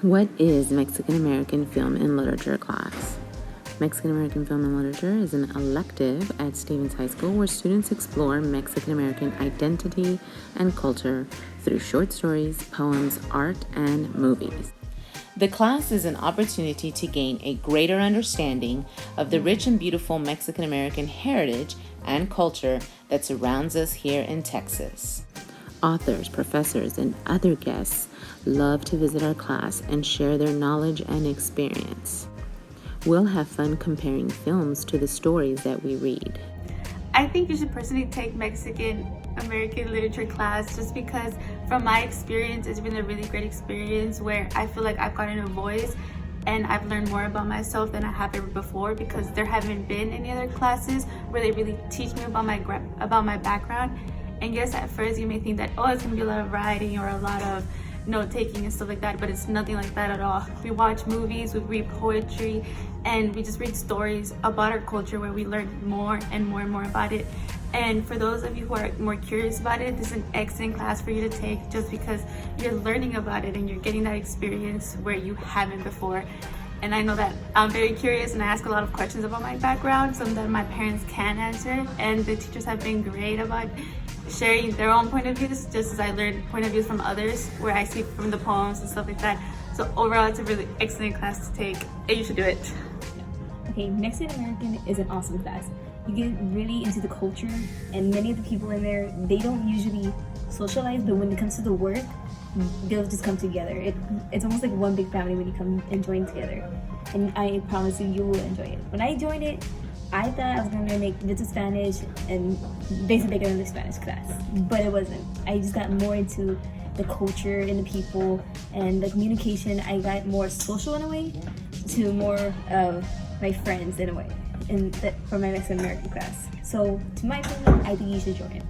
What is Mexican-American Film and Literature class? Mexican-American Film and Literature is an elective at Stevens High School where students explore Mexican-American identity and culture through short stories, poems, art, and movies. The class is an opportunity to gain a greater understanding of the rich and beautiful Mexican-American heritage and culture that surrounds us here in Texas. Authors, professors, and other guests love to visit our class and share their knowledge and experience. We'll have fun comparing films to the stories that we read. I think you should personally take Mexican-American literature class just because from my experience, it's been a really great experience where I feel like I've gotten a voice and I've learned more about myself than I have ever before because there haven't been any other classes where they really teach me about my background. And yes, at first you may think that, oh, it's gonna be a lot of writing or a lot of note-taking and stuff like that, but it's nothing like that at all. We watch movies, we read poetry, and we just read stories about our culture where we learn more and more and more about it. And for those of you who are more curious about it, this is an excellent class for you to take just because you're learning about it and you're getting that experience where you haven't before. And I know that I'm very curious and I ask a lot of questions about my background, some that my parents can answer, and the teachers have been great about sharing their own point of views, just as I learned point of views from others, where I see from the poems and stuff like that. So overall, it's a really excellent class to take, and you should do it. Okay, Mexican American is an awesome class. You get really into the culture, and many of the people in there, they don't usually socialize, but when it comes to the work, they'll just come together. It's almost like one big family when you come and join together. And I promise you, you will enjoy it. When I joined it, I thought I was going to make Little Spanish and basically get another Spanish class, but it wasn't. I just got more into the culture and the people and the communication. I got more social in a way to more of my friends in a way for my Mexican American class. So to my opinion, I think you should join it.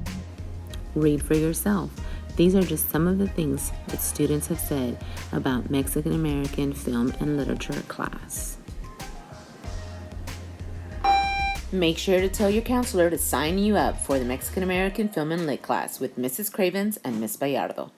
Read for yourself. These are just some of the things that students have said about Mexican American Film and Literature class. Make sure to tell your counselor to sign you up for the Mexican American Film and Lit class with Mrs. Cravens and Miss Bayardo.